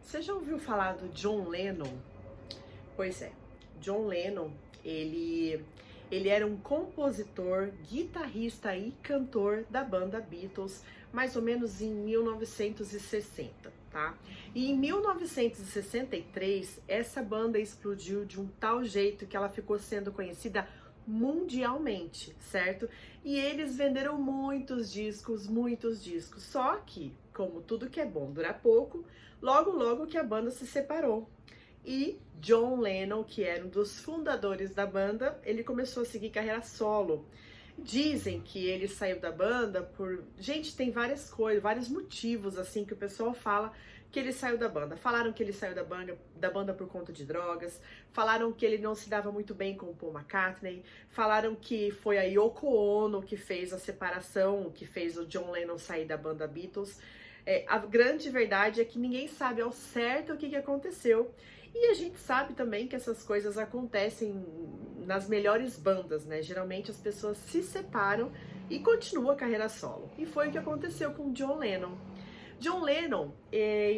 Você já ouviu falar do John Lennon? Pois é, John Lennon, ele era um compositor, guitarrista e cantor da banda Beatles, mais ou menos em 1960, tá? E em 1963, essa banda explodiu de um tal jeito que ela ficou sendo conhecida mundialmente, certo? E eles venderam muitos discos, muitos discos. Só que, como tudo que é bom dura pouco, logo logo que a banda se separou. E John Lennon, que era um dos fundadores da banda, ele começou a seguir carreira solo. Dizem que ele saiu da banda por... Gente, tem várias coisas, vários motivos, assim, que o pessoal fala que ele saiu da banda. Falaram que ele saiu da banda por conta de drogas, falaram que ele não se dava muito bem com o Paul McCartney, falaram que foi a Yoko Ono que fez a separação, que fez o John Lennon sair da banda Beatles. A grande verdade é que ninguém sabe ao certo o que aconteceu. E a gente sabe também que essas coisas acontecem nas melhores bandas, né? Geralmente as pessoas se separam e continuam a carreira solo. E foi o que aconteceu com John Lennon. John Lennon,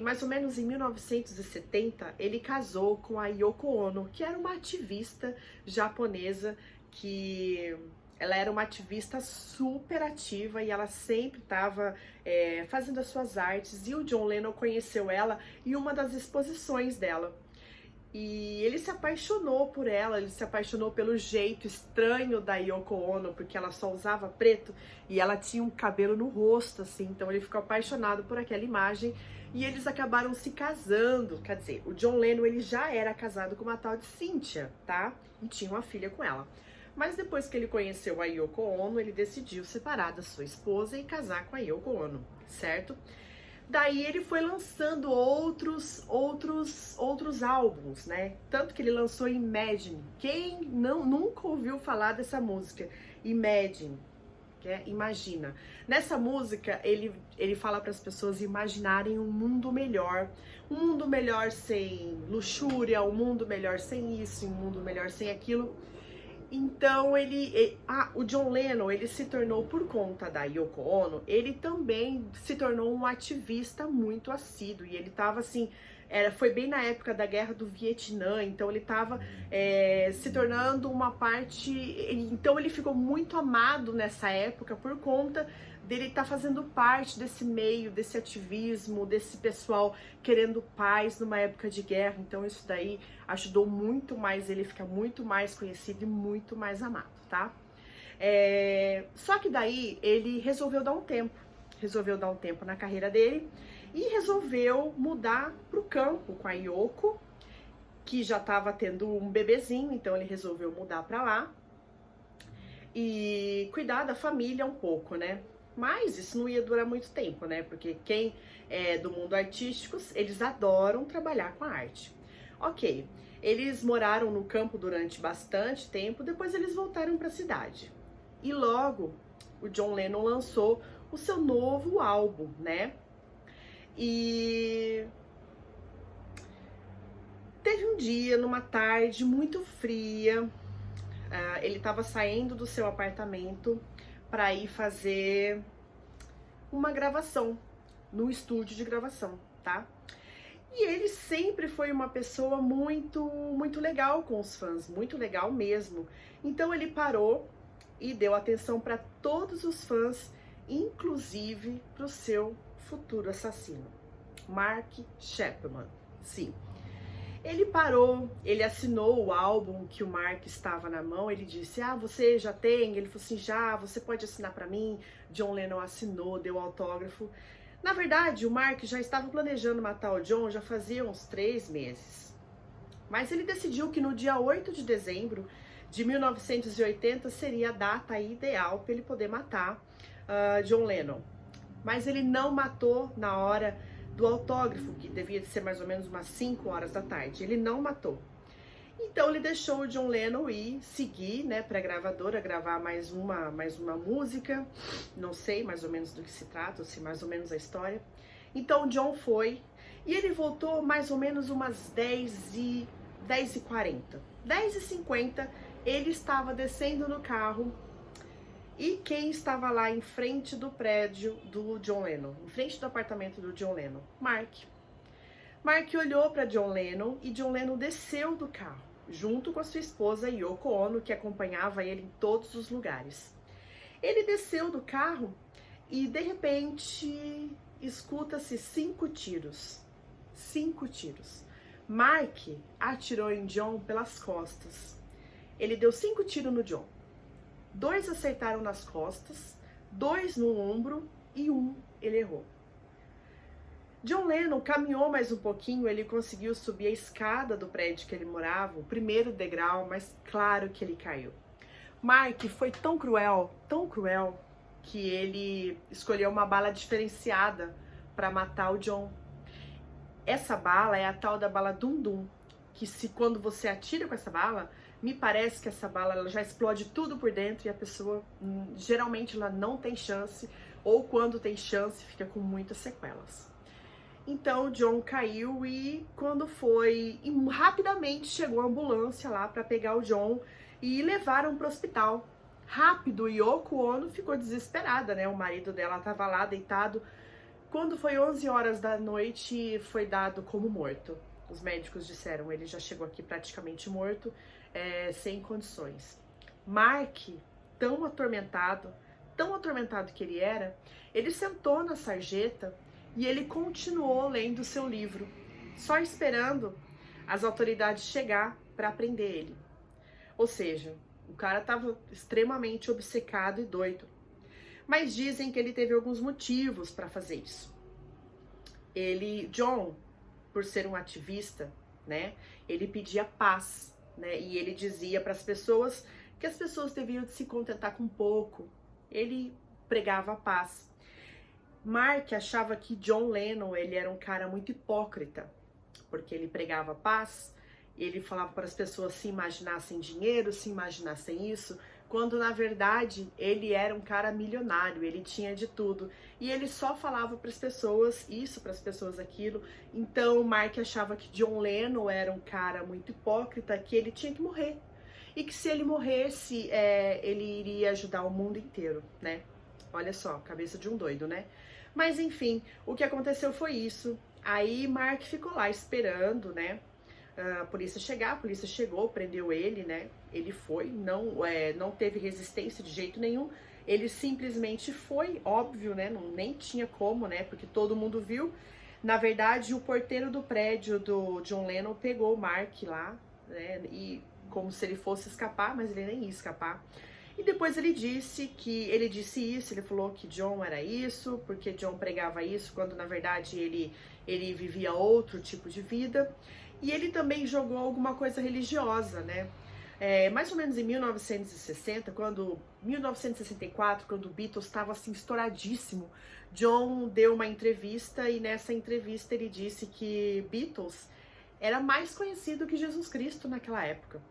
mais ou menos em 1970, ele casou com a Yoko Ono, que era uma ativista japonesa que... Ela era uma ativista super ativa e ela sempre estava fazendo as suas artes. E o John Lennon conheceu ela em uma das exposições dela. E ele se apaixonou por ela, ele se apaixonou pelo jeito estranho da Yoko Ono, porque ela só usava preto e ela tinha um cabelo no rosto, assim. Então ele ficou apaixonado por aquela imagem e eles acabaram se casando. Quer dizer, o John Lennon ele já era casado com uma tal de Cynthia, tá? E tinha uma filha com ela. Mas depois que ele conheceu a Yoko Ono, ele decidiu separar da sua esposa e casar com a Yoko Ono, certo? Daí ele foi lançando outros álbuns, né? Tanto que ele lançou Imagine. Quem nunca ouviu falar dessa música? Imagine, que é Imagina. Nessa música, ele fala para as pessoas imaginarem um mundo melhor sem luxúria, um mundo melhor sem isso, um mundo melhor sem aquilo. Então o John Lennon, ele se tornou, por conta da Yoko Ono, ele também se tornou um ativista muito assíduo, e ele tava assim, foi bem na época da Guerra do Vietnã, então ele tava se tornando uma parte, então ele ficou muito amado nessa época por conta dele estar fazendo parte desse meio, desse ativismo, desse pessoal querendo paz numa época de guerra. Então isso daí ajudou muito mais ele ficar muito mais conhecido e muito mais amado, tá? Só que daí ele resolveu dar um tempo na carreira dele e resolveu mudar pro campo com a Yoko, que já estava tendo um bebezinho, então ele resolveu mudar para lá e cuidar da família um pouco, né? Mas isso não ia durar muito tempo, né? Porque quem é do mundo artístico, eles adoram trabalhar com a arte. Ok, eles moraram no campo durante bastante tempo, depois eles voltaram para a cidade. E logo o John Lennon lançou o seu novo álbum, né? E teve um dia, numa tarde muito fria, ele estava saindo do seu apartamento para ir fazer uma gravação no estúdio de gravação, tá? E ele sempre foi uma pessoa muito legal com os fãs, muito legal mesmo. Então ele parou e deu atenção para todos os fãs, inclusive para o seu futuro assassino, Mark Chapman. Sim. Ele parou, ele assinou o álbum que o Mark estava na mão, ele disse, você já tem? Ele falou assim, já, você pode assinar para mim? John Lennon assinou, deu autógrafo. Na verdade, o Mark já estava planejando matar o John já fazia uns 3 meses. Mas ele decidiu que no dia 8 de dezembro de 1980 seria a data ideal para ele poder matar John Lennon. Mas ele não matou na hora do autógrafo, que devia ser mais ou menos umas 5 horas da tarde. Ele não matou. Então ele deixou o John Lennon ir seguir, né, para a gravadora, gravar mais uma música. Não sei mais ou menos do que se trata, ou se mais ou menos a história. Então o John foi e ele voltou mais ou menos umas 10h40. 10h50 ele estava descendo no carro. E quem estava lá em frente do prédio do John Lennon, em frente do apartamento do John Lennon? Mark. Mark olhou para John Lennon e John Lennon desceu do carro, junto com a sua esposa Yoko Ono, que acompanhava ele em todos os lugares. Ele desceu do carro e, de repente, escuta-se 5 tiros. 5 tiros. Mark atirou em John pelas costas. Ele deu 5 tiros no John. 2 acertaram nas costas, 2 no ombro e 1 ele errou. John Lennon caminhou mais um pouquinho, ele conseguiu subir a escada do prédio que ele morava, o primeiro degrau, mas claro que ele caiu. Mark foi tão cruel, que ele escolheu uma bala diferenciada para matar o John. Essa bala é a tal da bala Dum Dum, que quando você atira com essa bala, me parece que essa bala ela já explode tudo por dentro e a pessoa, geralmente, ela não tem chance, ou quando tem chance, fica com muitas sequelas. Então, John caiu e rapidamente chegou a ambulância lá para pegar o John e levaram para o hospital. Rápido, Yoko Ono ficou desesperada, né? O marido dela estava lá deitado. Quando foi 11 horas da noite, foi dado como morto. Os médicos disseram, ele já chegou aqui praticamente morto, sem condições. Mark, tão atormentado que ele era, ele sentou na sarjeta e ele continuou lendo seu livro, só esperando as autoridades chegar para prender ele. Ou seja, o cara estava extremamente obcecado e doido. Mas dizem que ele teve alguns motivos para fazer isso. John, por ser um ativista, né, ele pedia paz, né, e ele dizia para as pessoas que as pessoas deviam de se contentar com pouco. Ele pregava a paz. Mark achava que John Lennon ele era um cara muito hipócrita, porque ele pregava paz, ele falava para as pessoas se imaginassem dinheiro, se imaginassem isso, quando na verdade ele era um cara milionário, ele tinha de tudo, e ele só falava para as pessoas isso, para as pessoas aquilo. Então Mark achava que John Lennon era um cara muito hipócrita, que ele tinha que morrer, e que se ele morresse, ele iria ajudar o mundo inteiro, né? Olha só, cabeça de um doido, né? Mas enfim, o que aconteceu foi isso. Aí Mark ficou lá esperando, né? A polícia chegar, a polícia chegou, prendeu ele, né? Ele foi, não teve resistência de jeito nenhum. Ele simplesmente foi, óbvio, né? Nem tinha como, né? Porque todo mundo viu. Na verdade, o porteiro do prédio do John Lennon pegou o Mark lá, né? E como se ele fosse escapar, mas ele nem ia escapar. E depois ele disse isso, ele falou que John era isso, porque John pregava isso, quando na verdade ele vivia outro tipo de vida. E ele também jogou alguma coisa religiosa, né? Mais ou menos em 1964, quando o Beatles estava assim estouradíssimo, John deu uma entrevista e nessa entrevista ele disse que Beatles era mais conhecido que Jesus Cristo naquela época,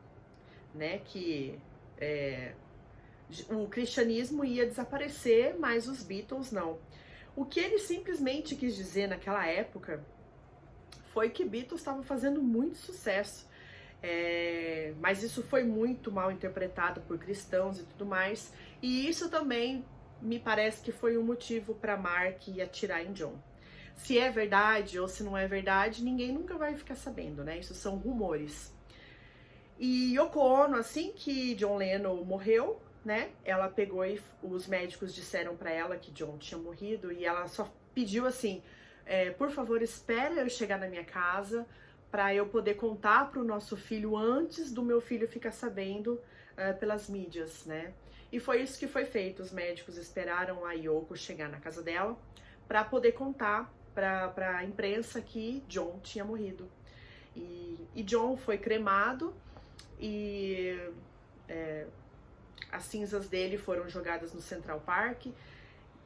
né? Que o cristianismo ia desaparecer, mas os Beatles não. O que ele simplesmente quis dizer naquela época foi que Beatles estavam fazendo muito sucesso, mas isso foi muito mal interpretado por cristãos e tudo mais, e isso também me parece que foi um motivo para Mark atirar em John. Se é verdade ou se não é verdade, ninguém nunca vai ficar sabendo, né? Isso são rumores. E Yoko Ono, assim que John Lennon morreu, né? Ela pegou e os médicos disseram para ela que John tinha morrido e ela só pediu assim, por favor, espere eu chegar na minha casa para eu poder contar para o nosso filho antes do meu filho ficar sabendo pelas mídias, né? E foi isso que foi feito. Os médicos esperaram a Yoko chegar na casa dela para poder contar para a imprensa que John tinha morrido. E John foi cremado e as cinzas dele foram jogadas no Central Park.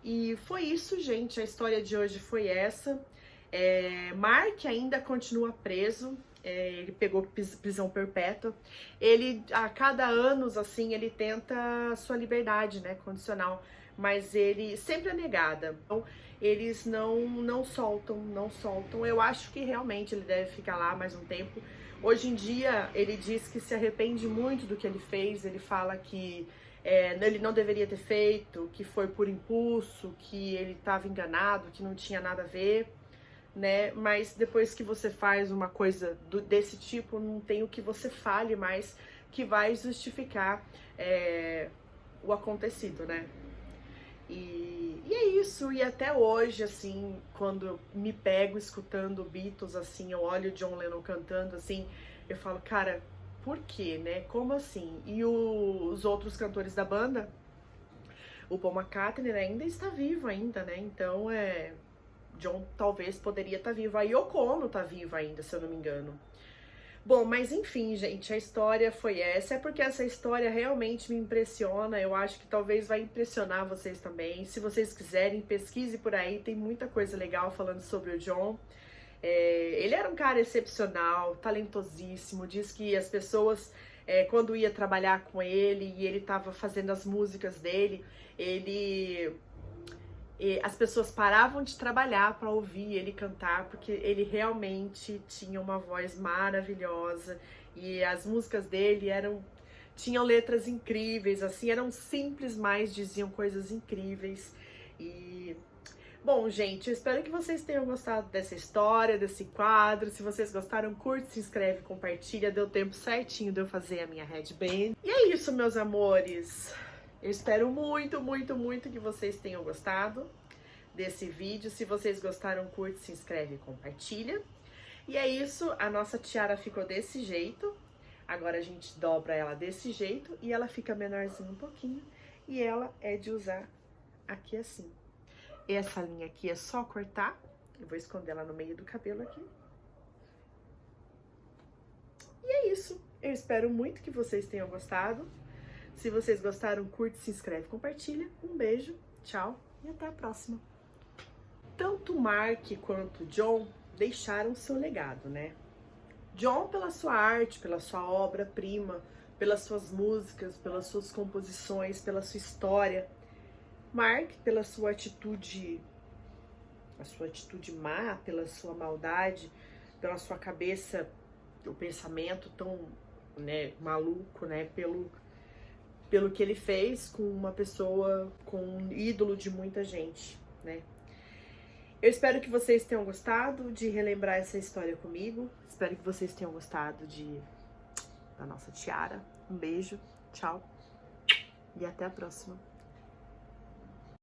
E foi isso, gente. A história de hoje foi essa. Mark ainda continua preso. Ele pegou prisão perpétua. Ele, a cada ano, assim, ele tenta a sua liberdade, né, condicional. Mas ele sempre é negada. Então, eles não soltam. Eu acho que realmente ele deve ficar lá mais um tempo. Hoje em dia, ele diz que se arrepende muito do que ele fez. Ele fala que ele não deveria ter feito, que foi por impulso, que ele estava enganado, que não tinha nada a ver. né? Mas depois que você faz uma coisa desse tipo, não tem o que você fale mais que vai justificar o acontecido, né? E é isso, e até hoje, assim, quando eu me pego escutando Beatles, assim, eu olho o John Lennon cantando, assim, eu falo, cara, por quê, né? Como assim? E os outros cantores da banda, o Paul McCartney ainda está vivo ainda, né? Então, John talvez poderia estar vivo. A Yoko Ono tá viva ainda, se eu não me engano. Bom, mas enfim, gente, a história foi essa. É porque essa história realmente me impressiona. Eu acho que talvez vai impressionar vocês também. Se vocês quiserem, pesquise por aí. Tem muita coisa legal falando sobre o John. Ele era um cara excepcional, talentosíssimo. Diz que as pessoas, quando ia trabalhar com ele e ele estava fazendo as músicas dele, as pessoas paravam de trabalhar para ouvir ele cantar, porque ele realmente tinha uma voz maravilhosa e as músicas dele tinham letras incríveis, assim, eram simples, mas diziam coisas incríveis. E bom, gente, eu espero que vocês tenham gostado dessa história, desse quadro. Se vocês gostaram, curte, se inscreve, compartilha. Deu tempo certinho de eu fazer a minha headband. E é isso, meus amores. Eu espero muito, muito, muito que vocês tenham gostado desse vídeo. Se vocês gostaram, curte, se inscreve e compartilha. E é isso, a nossa tiara ficou desse jeito. Agora a gente dobra ela desse jeito e ela fica menorzinha um pouquinho. E ela é de usar aqui assim. Essa linha aqui é só cortar. Eu vou esconder ela no meio do cabelo aqui. E é isso. Eu espero muito que vocês tenham gostado. Se vocês gostaram, curte, se inscreve, compartilha. Um beijo, tchau e até a próxima. Tanto Mark quanto John deixaram seu legado, né? John pela sua arte, pela sua obra-prima, pelas suas músicas, pelas suas composições, pela sua história. Mark pela sua atitude, a sua atitude má, pela sua maldade, pela sua cabeça, o pensamento tão, né, maluco, né, pelo que ele fez com uma pessoa, com um ídolo de muita gente, né? Eu espero que vocês tenham gostado de relembrar essa história comigo. Espero que vocês tenham gostado da nossa tiara. Um beijo, tchau e até a próxima.